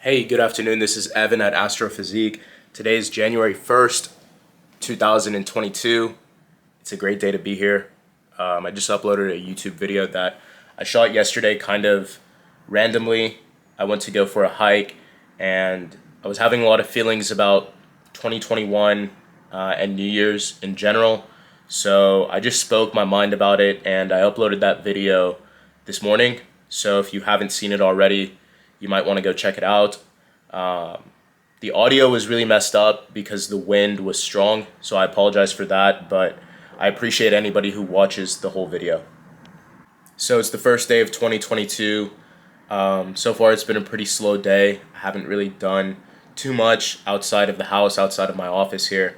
Hey, good afternoon. This is Evan at Astrophysique. Today is January 1st, 2022. It's a great day to be here. I just uploaded a YouTube video that I shot yesterday kind of randomly. I went to go for a hike and I was having a lot of feelings about 2021 and New Year's in general. So I just spoke my mind about it and I uploaded that video this morning. So if you haven't seen it already, you might want to go check it out. The audio was really messed up because the wind was strong, so I apologize for that, but I appreciate anybody who watches the whole video. So it's the first day of 2022. So far it's been a pretty slow day. I haven't really done too much outside of the house, outside of my office here.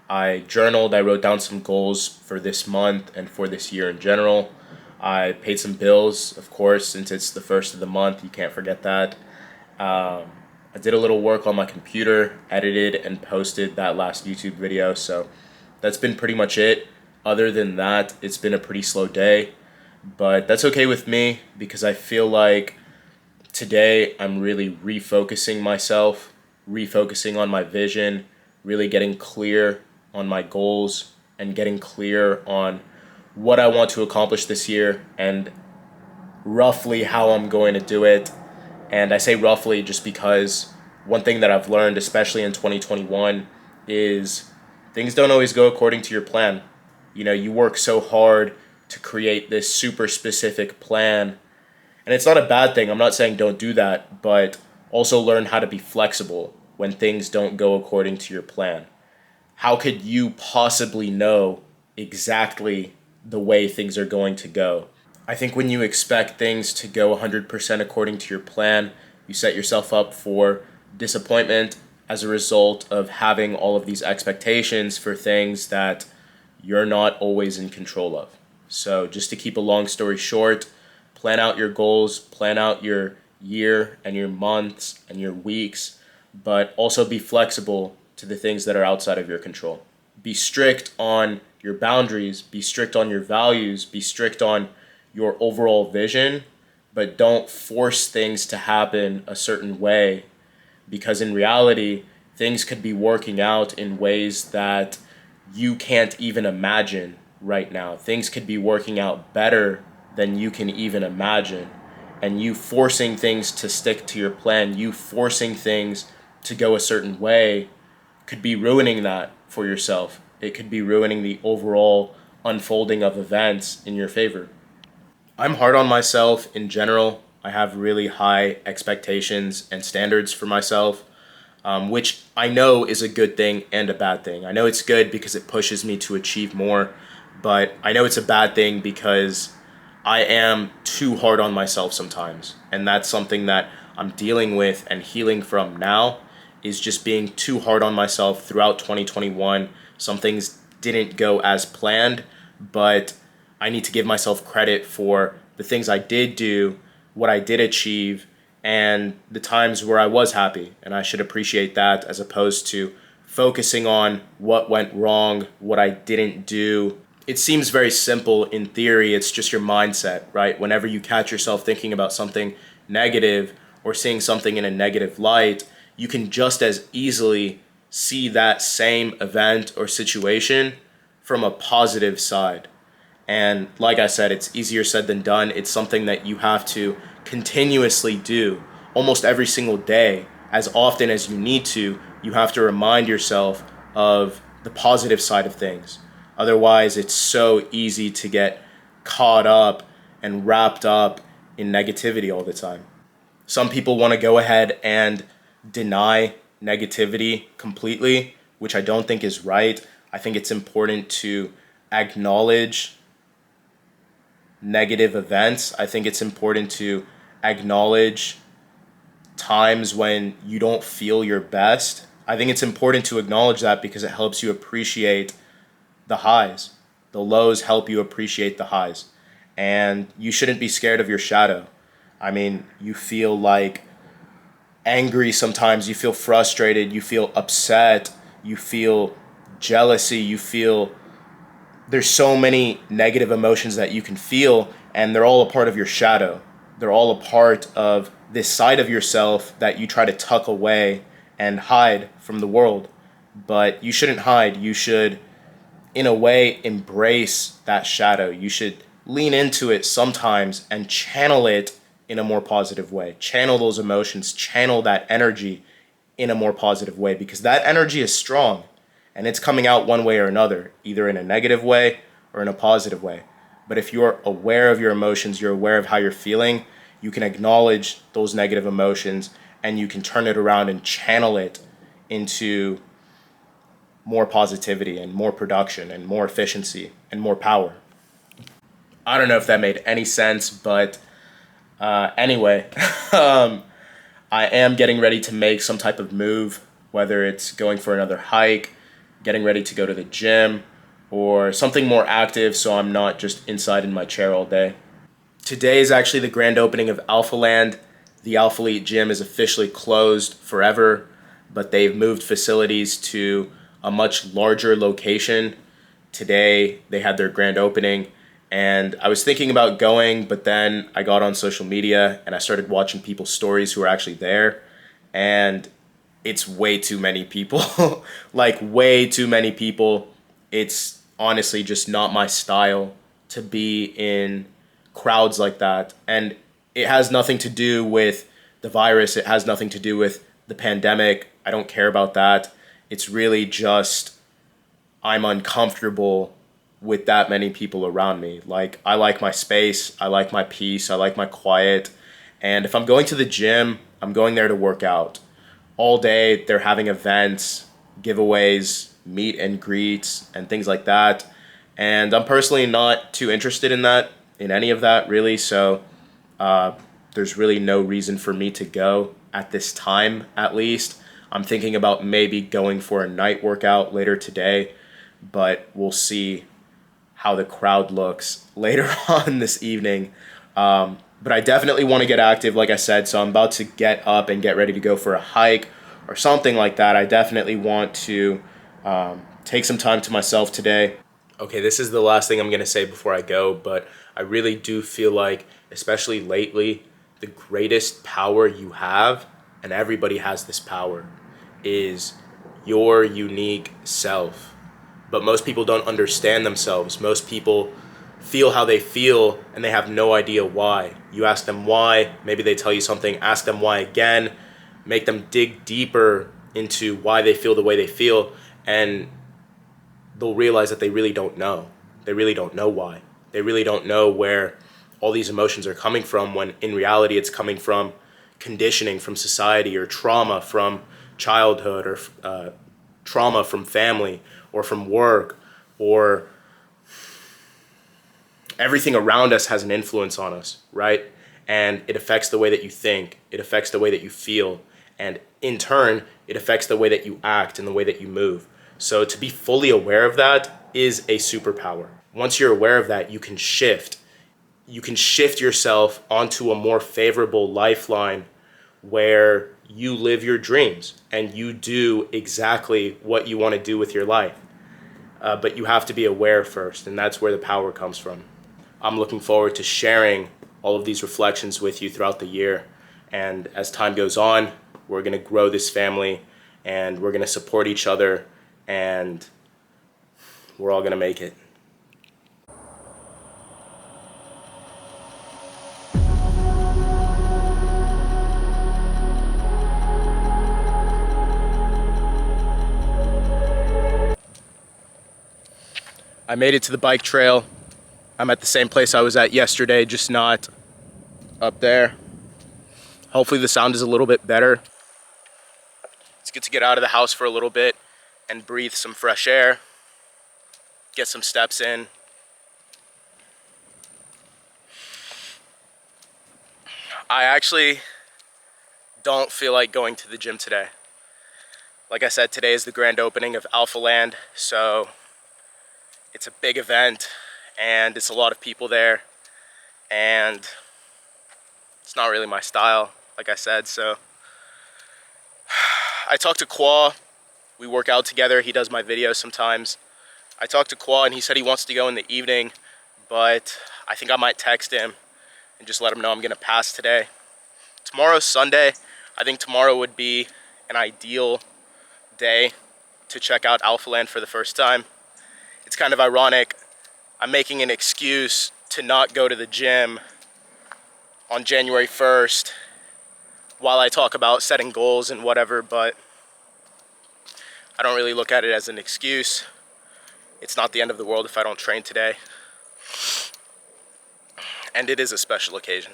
I journaled, I wrote down some goals for this month and for this year in general. I paid some bills, of course, since it's the first of the month, you can't forget that. I did a little work on my computer, edited and posted that last YouTube video, so that's been pretty much it. Other than that, it's been a pretty slow day, but that's okay with me because I feel like today I'm really refocusing myself, refocusing on my vision, really getting clear on my goals and getting clear on what I want to accomplish this year and roughly how I'm going to do it. And I say roughly just because one thing that I've learned, especially in 2021, is things don't always go according to your plan. You know, you work so hard to create this super specific plan. And it's not a bad thing. I'm not saying don't do that, but also learn how to be flexible when things don't go according to your plan. How could you possibly know exactly the way things are going to go? I think when you expect things to go 100% according to your plan, you set yourself up for disappointment as a result of having all of these expectations for things that you're not always in control of. So just to keep a long story short, plan out your goals, plan out your year and your months and your weeks, but also be flexible to the things that are outside of your control. Be strict on your boundaries, be strict on your values, be strict on your overall vision, but don't force things to happen a certain way, because in reality, things could be working out in ways that you can't even imagine right now. Things could be working out better than you can even imagine. And you forcing things to stick to your plan, you forcing things to go a certain way, could be ruining that for yourself. It could be ruining the overall unfolding of events in your favor. I'm hard on myself in general. I have really high expectations and standards for myself, which I know is a good thing and a bad thing. I know it's good because it pushes me to achieve more, but I know it's a bad thing because I am too hard on myself sometimes. And that's something that I'm dealing with and healing from now, is just being too hard on myself throughout 2021. Some things didn't go as planned, but I need to give myself credit for the things I did do, what I did achieve, and the times where I was happy. And I should appreciate that as opposed to focusing on what went wrong, what I didn't do. It seems very simple in theory. It's just your mindset, right? Whenever you catch yourself thinking about something negative or seeing something in a negative light, you can just as easily see that same event or situation from a positive side. And like I said, it's easier said than done. It's something that you have to continuously do almost every single day. As often as you need to, you have to remind yourself of the positive side of things. Otherwise, it's so easy to get caught up and wrapped up in negativity all the time. Some people want to go ahead and deny negativity completely, which I don't think is right. I think it's important to acknowledge negative events. I think it's important to acknowledge times when you don't feel your best. I think it's important to acknowledge that because it helps you appreciate the highs. The lows help you appreciate the highs. And you shouldn't be scared of your shadow. I mean, you feel like angry sometimes, you feel frustrated, you feel upset, you feel jealousy, you feel there's so many negative emotions that you can feel, and they're all a part of your shadow. They're all a part of this side of yourself that you try to tuck away and hide from the world. But you shouldn't hide. You should, in a way, embrace that shadow. You should lean into it sometimes and channel it in a more positive way. Channel those emotions, channel that energy in a more positive way, because that energy is strong and it's coming out one way or another, either in a negative way or in a positive way. But if you're aware of your emotions, you're aware of how you're feeling, you can acknowledge those negative emotions and you can turn it around and channel it into more positivity and more production and more efficiency and more power. I don't know if that made any sense, but anyway, I am getting ready to make some type of move, whether it's going for another hike, getting ready to go to the gym, or something more active so I'm not just inside in my chair all day. Today is actually the grand opening of ALPHALAND. The ALPHALEAT gym is officially closed forever, but they've moved facilities to a much larger location. Today they had their grand opening, and I was thinking about going, but then I got on social media and I started watching people's stories who are actually there, and it's way too many people. Like, way too many people. It's honestly just not my style to be in crowds like that. And it has nothing to do with the virus. It has nothing to do with the pandemic. I don't care about that. It's really just I'm uncomfortable with that many people around me. Like, I like my space. I like my peace. I like my quiet. And if I'm going to the gym, I'm going there to work out. All day, they're having events, giveaways, meet and greets, and things like that. And I'm personally not too interested in that, in any of that, really. So there's really no reason for me to go at this time, at least. I'm thinking about maybe going for a night workout later today, but we'll see how the crowd looks later on this evening. But I definitely want to get active, like I said, so I'm about to get up and get ready to go for a hike or something like that. I definitely want to take some time to myself today. Okay, this is the last thing I'm going to say before I go, but I really do feel like, especially lately, the greatest power you have, and everybody has this power, is your unique self. But most people don't understand themselves. Most people feel how they feel and they have no idea why. You ask them why, maybe they tell you something, ask them why again, make them dig deeper into why they feel the way they feel, and they'll realize that they really don't know. They really don't know why. They really don't know where all these emotions are coming from, when in reality it's coming from conditioning from society, or trauma from childhood, or trauma from family, or from work, or everything around us has an influence on us, right? And it affects the way that you think, it affects the way that you feel, and in turn, it affects the way that you act and the way that you move. So to be fully aware of that is a superpower. Once you're aware of that, you can shift. You can shift yourself onto a more favorable lifeline where you live your dreams and you do exactly what you want to do with your life. But you have to be aware first, and that's where the power comes from. I'm looking forward to sharing all of these reflections with you throughout the year. And as time goes on, we're going to grow this family, and we're going to support each other, and we're all going to make it. I made it to the bike trail. I'm at the same place I was at yesterday, just not up there. Hopefully the sound is a little bit better. It's good to get out of the house for a little bit and breathe some fresh air, get some steps in. I actually don't feel like going to the gym today. Like I said, today is the grand opening of ALPHALAND, so it's a big event and it's a lot of people there, and it's not really my style, like I said. So I talked to Qua. We work out together. He does my videos sometimes. I talked to Qua and he said he wants to go in the evening, but I think I might text him and just let him know I'm gonna pass today Tomorrow's Sunday. I think tomorrow would be an ideal day to check out ALPHALAND for the first time. It's kind of ironic. I'm making an excuse to not go to the gym on January 1st while I talk about setting goals and whatever, but I don't really look at it as an excuse. It's not the end of the world if I don't train today. And it is a special occasion.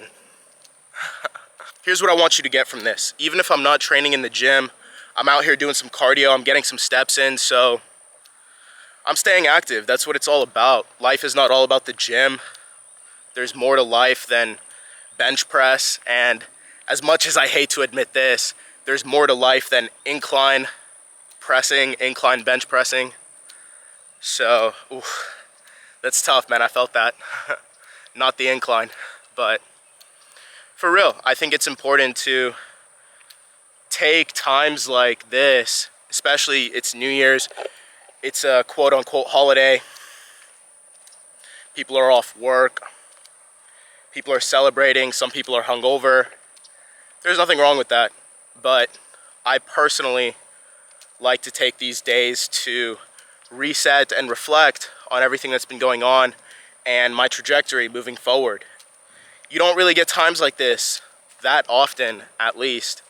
Here's what I want you to get from this. Even if I'm not training in the gym, I'm out here doing some cardio, I'm getting some steps in, so I'm staying active. That's what it's all about. Life is not all about the gym. There's more to life than bench press, and as much as I hate to admit this, there's more to life than incline pressing, incline bench pressing. So, that's tough, man. I felt that. Not the incline, but for real, I think it's important to take times like this, especially it's New Year's, it's a quote-unquote holiday. People are off work. People are celebrating. Some people are hungover. There's nothing wrong with that, but I personally like to take these days to reset and reflect on everything that's been going on and my trajectory moving forward. You don't really get times like this that often, at least.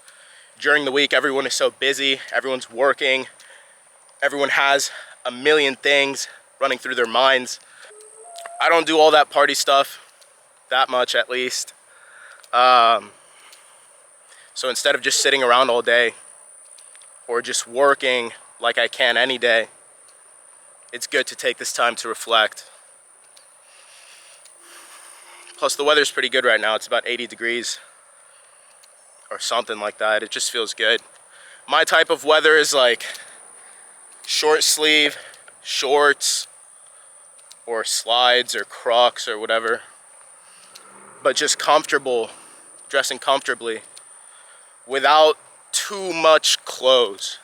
During the week, everyone is so busy, everyone's working, everyone has a million things running through their minds. I don't do all that party stuff, that much at least. So instead of just sitting around all day or just working like I can any day, it's good to take this time to reflect. Plus the weather's pretty good right now. It's about 80 degrees or something like that. It just feels good. My type of weather is like short sleeve, shorts, or slides or Crocs or whatever. But just comfortable, dressing comfortably without too much clothes.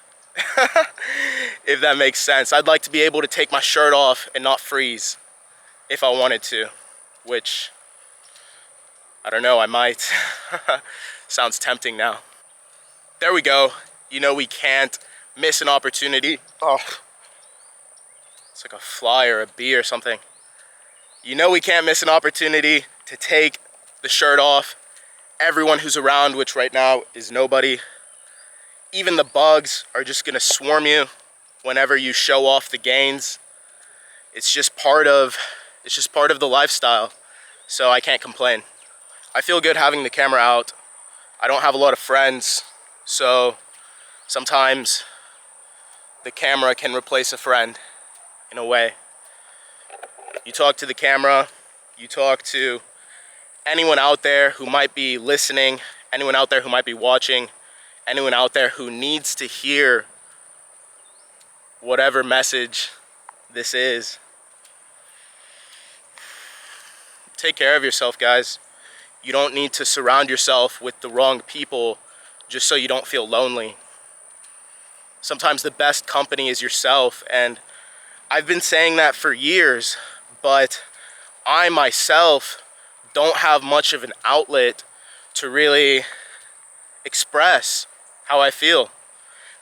If that makes sense. I'd like to be able to take my shirt off and not freeze if I wanted to, which I don't know, I might. Sounds tempting now. There we go. You know we can't miss an opportunity. Oh, it's like a fly or a bee or something. You know we can't miss an opportunity to take the shirt off. Everyone who's around, which right now is nobody. Even the bugs are just gonna swarm you whenever you show off the gains. It's just part of the lifestyle. So I can't complain. I feel good having the camera out. I don't have a lot of friends, so sometimes the camera can replace a friend in a way. You talk to the camera, you talk to anyone out there who might be listening, anyone out there who might be watching, anyone out there who needs to hear whatever message this is. Take care of yourself, guys. You don't need to surround yourself with the wrong people just so you don't feel lonely. Sometimes the best company is yourself, and I've been saying that for years, but I myself don't have much of an outlet to really express how I feel.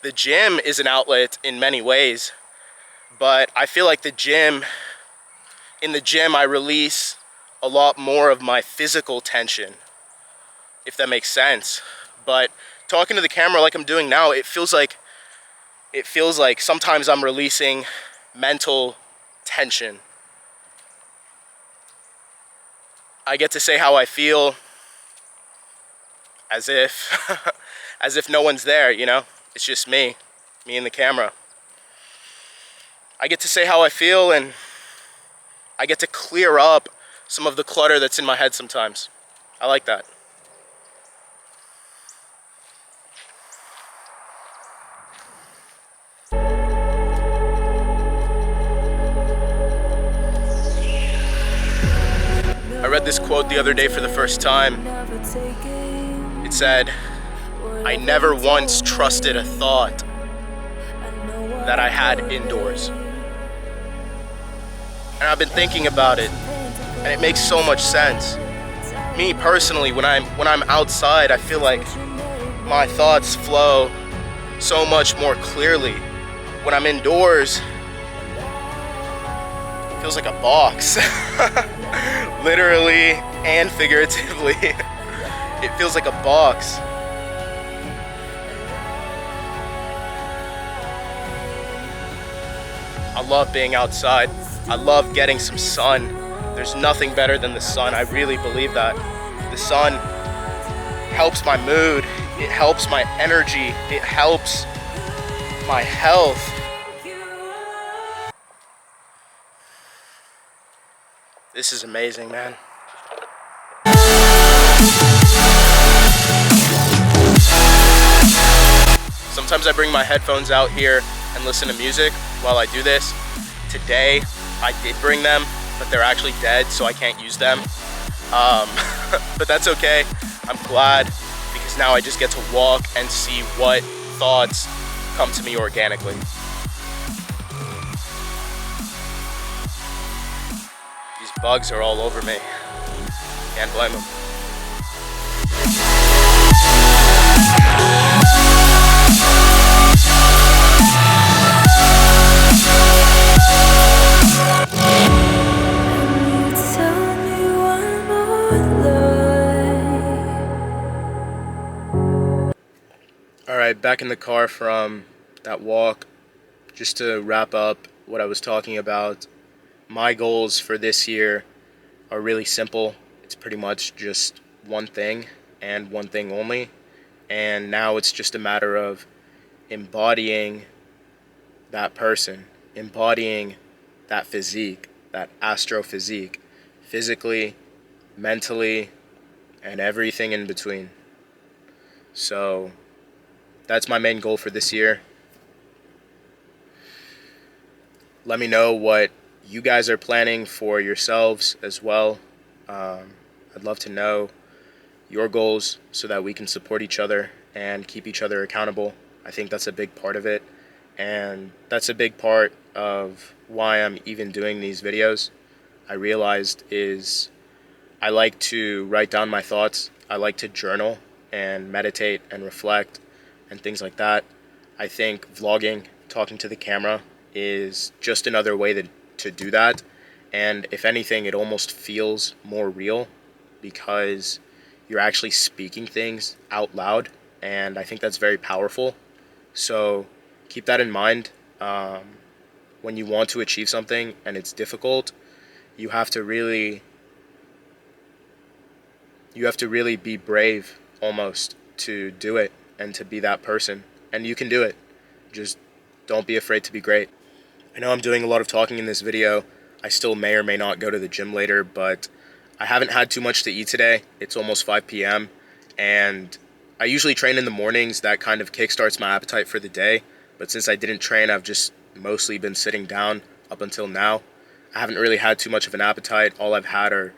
The gym is an outlet in many ways, but I feel like in the gym I release a lot more of my physical tension, if that makes sense. But talking to the camera like I'm doing now, it feels like sometimes I'm releasing mental tension. I get to say how I feel as if no one's there, you know? It's just me and the camera. I get to say how I feel, and I get to clear up some of the clutter that's in my head sometimes. I like that. I read this quote the other day for the first time. It said, "I never once trusted a thought that I had indoors." And I've been thinking about it, and it makes so much sense. me personally, when I'm outside, I feel like my thoughts flow so much more clearly. When I'm indoors, it feels like a box. Literally and figuratively. It feels like a box. I love being outside. I love getting some sun. There's nothing better than the sun. I really believe that. The sun helps my mood. It helps my energy. It helps my health. This is amazing, man. Sometimes I bring my headphones out here and listen to music while I do this. Today, I did bring them, but they're actually dead, so I can't use them. But that's okay. I'm glad, because now I just get to walk and see what thoughts come to me organically. These bugs are all over me. Can't blame them. Alright, back in the car from that walk. Just to wrap up what I was talking about, my goals for this year are really simple. It's pretty much just one thing and one thing only. And now it's just a matter of embodying that person, embodying that physique, that astrophysique, physically, mentally, and everything in between. So that's my main goal for this year. Let me know what you guys are planning for yourselves as well. I'd love to know your goals so that we can support each other and keep each other accountable. I think that's a big part of it. And that's a big part of why I'm even doing these videos. I realized is I like to write down my thoughts. I like to journal and meditate and reflect and things like that. I think vlogging, talking to the camera, is just another way to do that. And if anything, it almost feels more real because you're actually speaking things out loud, and I think that's very powerful. So keep that in mind. When you want to achieve something and it's difficult, you have to really be brave almost to do it and to be that person. And you can do it. Just don't be afraid to be great. I know I'm doing a lot of talking in this video. I still may or may not go to the gym later, but I haven't had too much to eat today. It's almost 5 p.m. and I usually train in the mornings. That kind of kickstarts my appetite for the day. But since I didn't train, I've just mostly been sitting down up until now. I haven't really had too much of an appetite. All I've had are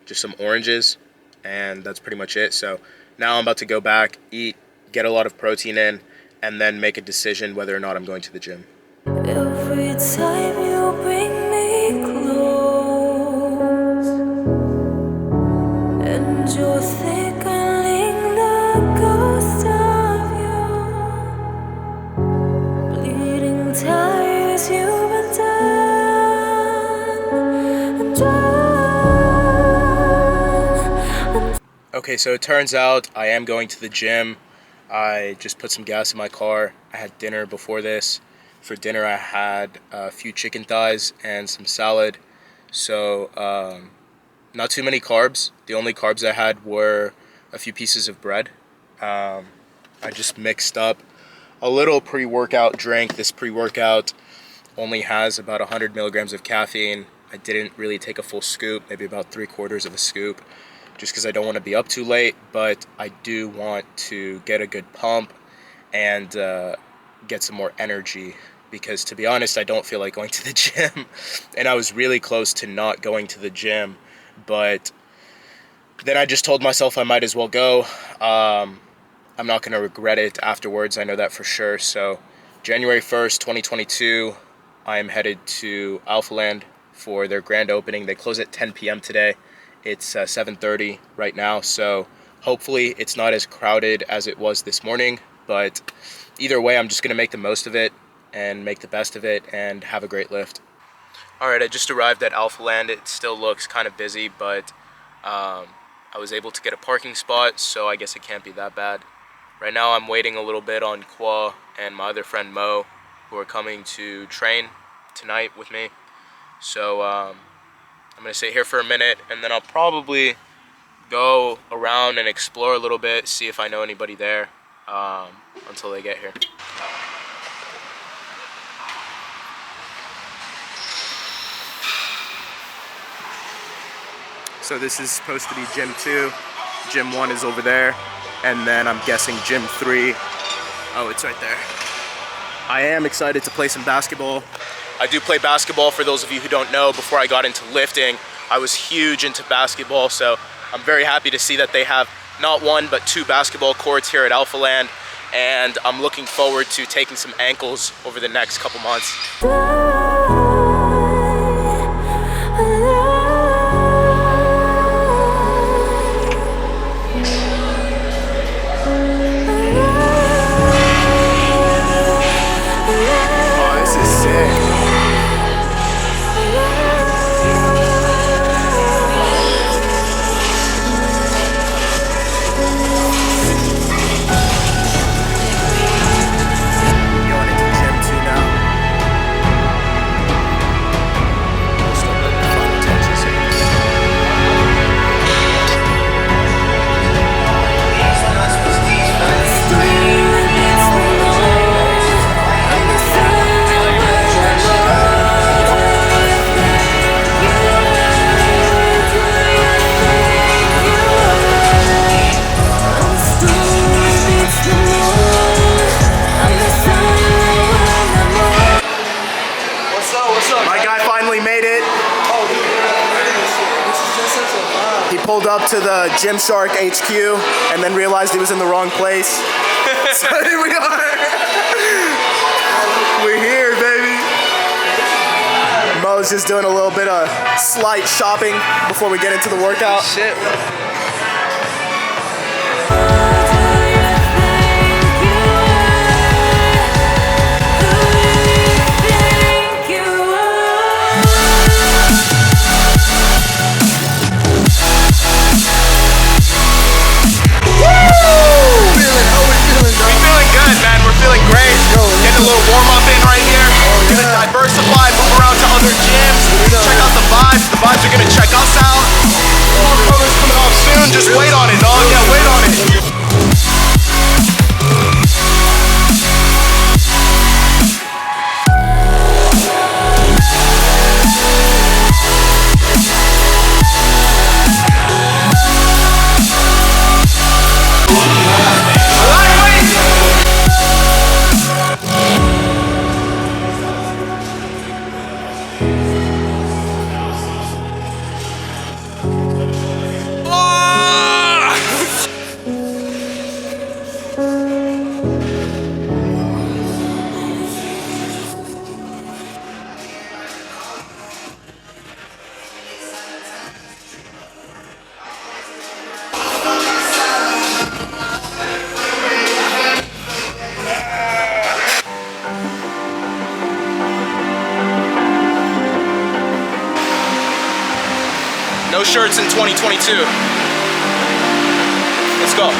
just some oranges, and that's pretty much it. So now I'm about to go back, eat, get a lot of protein in, and then make a decision whether or not I'm going to the gym. Every time you bring me close, and you're thickening the ghost of you, bleeding tires you've been done. Okay, so it turns out I am going to the gym. I just put some gas in my car. I had dinner before this. For dinner, I had a few chicken thighs and some salad. So, not too many carbs. The only carbs I had were a few pieces of bread. I just mixed up a little pre-workout drink. This pre-workout only has about 100 milligrams of caffeine. I didn't really take a full scoop, maybe about 3/4 of a scoop, just because I don't want to be up too late, but I do want to get a good pump and get some more energy, because to be honest, I don't feel like going to the gym. And I was really close to not going to the gym, but then I just told myself I might as well go. I'm not going to regret it afterwards, I know that for sure. So January 1st, 2022, I am headed to ALPHALAND for their grand opening. They close at 10 p.m. today, It's 7:30 right now, so hopefully it's not as crowded as it was this morning. But either way, I'm just gonna make the most of it and make the best of it and have a great lift. All right, I just arrived at ALPHALAND. It still looks kind of busy, but I was able to get a parking spot, so I guess it can't be that bad. Right now I'm waiting a little bit on Kwa and my other friend Mo, who are coming to train tonight with me. So I'm gonna sit here for a minute, and then I'll probably go around and explore a little bit, see if I know anybody there until they get here. So this is supposed to be gym 2. Gym 1 is over there, and then I'm guessing gym 3. Oh, it's right there. I am excited to play some basketball. I do play basketball, for those of you who don't know. Before I got into lifting, I was huge into basketball, so I'm very happy to see that they have not 1 but 2 basketball courts here at ALPHALAND, and I'm looking forward to taking some ankles over the next couple months. Pulled up to the Gymshark HQ and then realized he was in the wrong place. So here we are. We're here, baby. Mo's just doing a little bit of slight shopping before we get into the workout. Shit. A little warm up in right here. We're gonna diversify, move around to other gyms, check out the vibes. The vibes are gonna check us out. More colors coming off soon. Just wait on it, dog. Yeah, wait on it. No shirts in 2022. Let's go.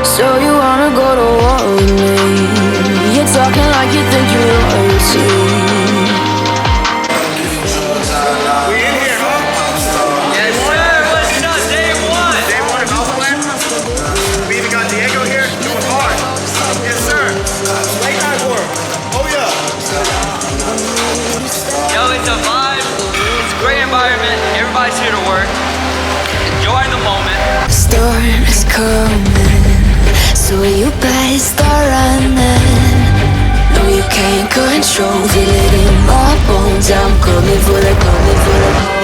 So you wanna go to war with me? You're talking like you think you're royalty. Everybody's here to work. Enjoy the moment. The storm is coming, so you better start running. No, you can't control, feel it in my bones. I'm coming for the, coming for the.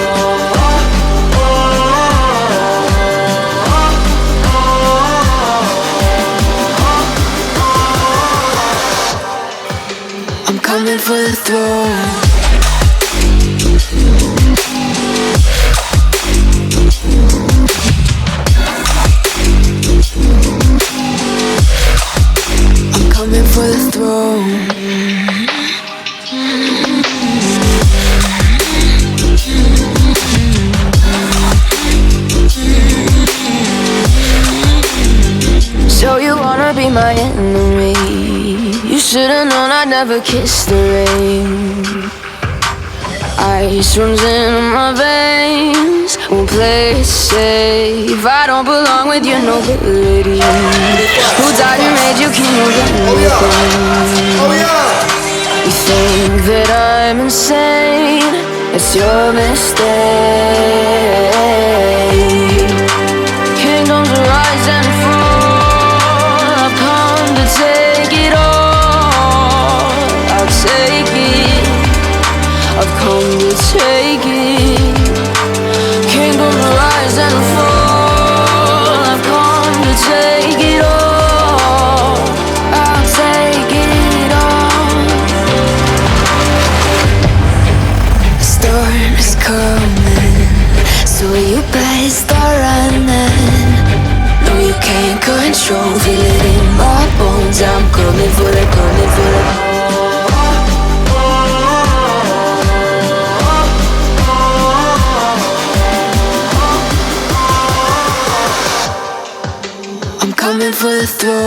coming for the throne. I'm coming for the throne. So you wanna be my enemy? You should've known I'd never kiss the rain. Ice runs in my veins, won't play it safe. I don't belong with your nobility. Who died and made you king of everything? You think that I'm insane? It's your mistake. Kingdoms rise and fall. I've come to take it all. I'll take it. I've come to take it. Kingdoms rise and fall. I've come to take it all. I'll take it all. The storm is coming, so you better start running. No, you can't control, feel it in my bones. I'm coming for the, coming for the. I'm coming for the throne.